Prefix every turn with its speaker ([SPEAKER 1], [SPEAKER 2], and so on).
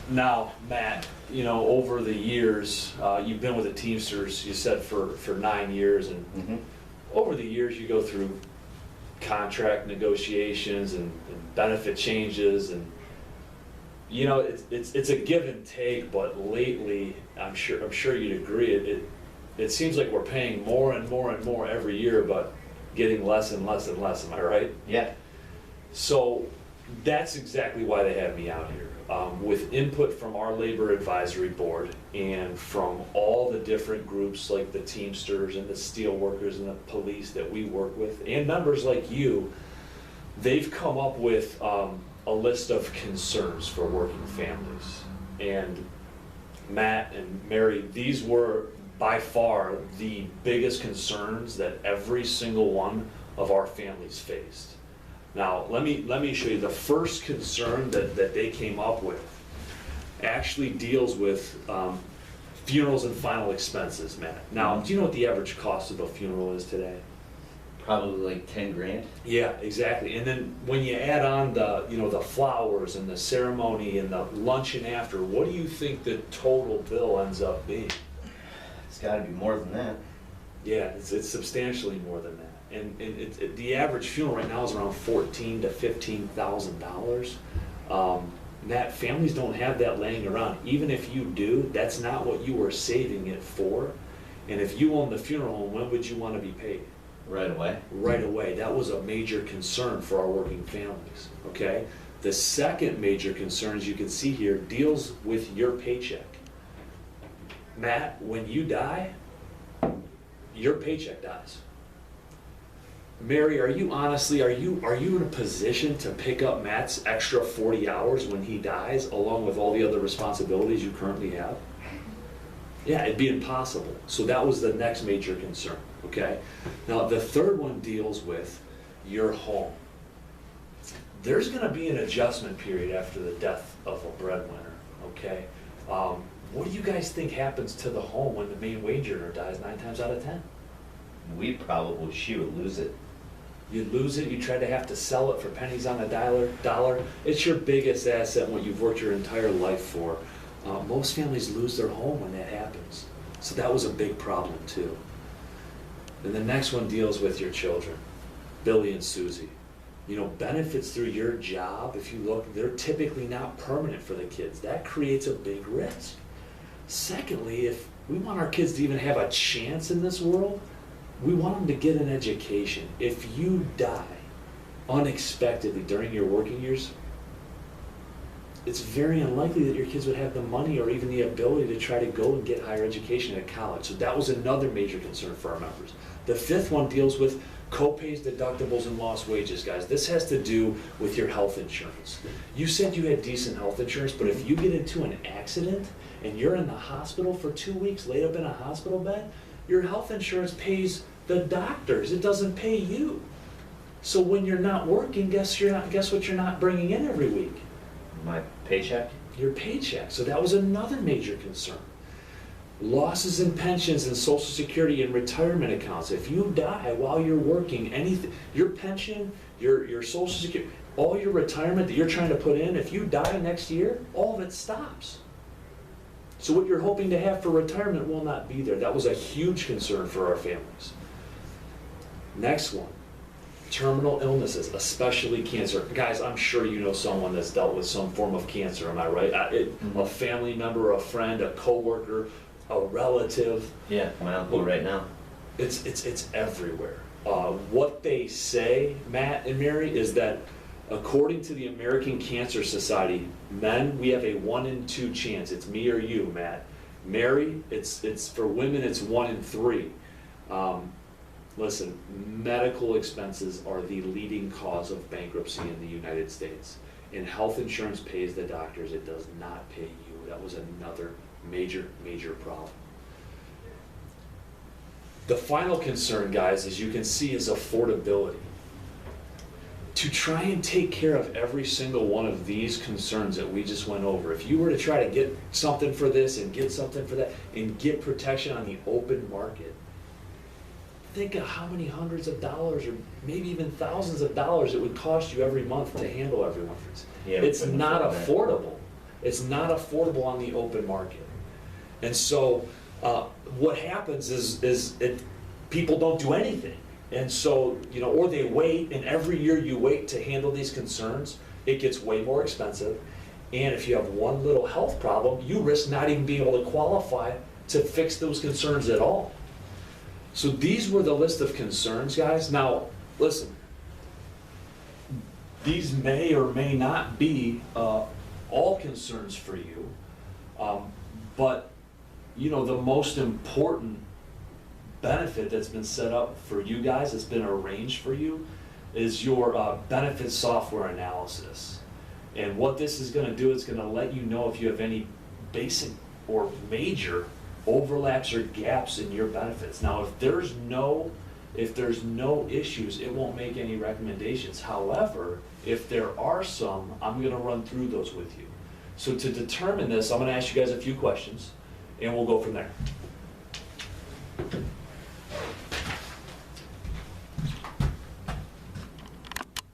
[SPEAKER 1] Now, Matt, you know, over the years, you've been with the Teamsters, you said for 9 years, and over the years you go through contract negotiations and benefit changes, and you know, it's a give and take. But lately, I'm sure you'd agree, it seems like we're paying more and more and more every year, but getting less and less and less. Am I right?
[SPEAKER 2] Yeah.
[SPEAKER 1] So that's exactly why they have me out here. With input from our labor advisory board and from all the different groups like the Teamsters and the steel workers and the police that we work with, and members like you, they've come up with a list of concerns for working families. And Matt and Mary, these were by far the biggest concerns that every single one of our families faced. Now, let me show you. The first concern that they came up with actually deals with funerals and final expenses, Matt. Now, do you know what the average cost of a funeral is today?
[SPEAKER 2] Probably like 10 grand.
[SPEAKER 1] Yeah, exactly. And then when you add on the, you know, the flowers and the ceremony and the luncheon after, what do you think the total bill ends up being?
[SPEAKER 2] It's got to be more than that.
[SPEAKER 1] Yeah, it's substantially more than that. And the average funeral right now is around $14,000 to $15,000. That families don't have that laying around. Even if you do, that's not what you were saving it for. And if you own the funeral home, when would you want to be paid?
[SPEAKER 2] Right away.
[SPEAKER 1] Right away. That was a major concern for our working families. Okay. The second major concern, as you can see here, deals with your paycheck. Matt, when you die, your paycheck dies. Mary, are you in a position to pick up Matt's extra 40 hours when he dies, along with all the other responsibilities you currently have? Yeah, it'd be impossible. So that was the next major concern, okay? Now, the third one deals with your home. There's gonna be an adjustment period after the death of a breadwinner, okay? What do you guys think happens to the home when the main wage earner dies 9 times out of 10?
[SPEAKER 2] She would lose it.
[SPEAKER 1] You'd lose it, you try to have to sell it for pennies on a dollar. It's your biggest asset, what you've worked your entire life for. Most families lose their home when that happens. So that was a big problem too. And the next one deals with your children, Billy and Susie. You know, benefits through your job, if you look, they're typically not permanent for the kids. That creates a big risk. Secondly, if we want our kids to even have a chance in this world, we want them to get an education. If you die unexpectedly during your working years, it's very unlikely that your kids would have the money or even the ability to try to go and get higher education at college. So that was another major concern for our members. The fifth one deals with co-pays, deductibles, and lost wages, guys. This has to do with your health insurance. You said you had decent health insurance, but if you get into an accident and you're in the hospital for 2 weeks, laid up in a hospital bed, your health insurance pays the doctors. It doesn't pay you. So when you're not working, guess what you're not bringing in every week?
[SPEAKER 2] My paycheck?
[SPEAKER 1] Your paycheck. So that was another major concern. Losses in pensions and Social Security and retirement accounts. If you die while you're working, anything, your pension, your Social Security, all your retirement that you're trying to put in, if you die next year, all of it stops. So what you're hoping to have for retirement will not be there. That was a huge concern for our families. Next one, terminal illnesses, especially cancer. Guys, I'm sure you know someone that's dealt with some form of cancer, am I right? A family member, a friend, a coworker, a relative.
[SPEAKER 2] Yeah, my uncle right now.
[SPEAKER 1] It's everywhere. What they say, Matt and Mary, is that according to the American Cancer Society, men, we have a 1 in 2 chance. It's me or you, Matt. Mary, it's for women, it's 1 in 3. Listen, medical expenses are the leading cause of bankruptcy in the United States. And health insurance pays the doctors, it does not pay you. That was another major, major problem. The final concern, guys, as you can see, is affordability. To try and take care of every single one of these concerns that we just went over, if you were to try to get something for this and get something for that and get protection on the open market, think of how many hundreds of dollars or maybe even thousands of dollars it would cost you every month to handle every one of these.
[SPEAKER 2] Yeah,
[SPEAKER 1] it's not affordable. It's not affordable on the open market. And so what happens is people don't do anything. And so, or they wait, and every year you wait to handle these concerns, it gets way more expensive. And if you have one little health problem, you risk not even being able to qualify to fix those concerns at all. So these were the list of concerns, guys. Now, listen, these may or may not be all concerns for you, but the most important benefit that's been set up for you guys, that's been arranged for you, is your benefit software analysis. And what this is going to do, it's going to let you know if you have any basic or major overlaps or gaps in your benefits. Now, if there's no issues, it won't make any recommendations. However, if there are some, I'm going to run through those with you. So to determine this, I'm going to ask you guys a few questions, and we'll go from there.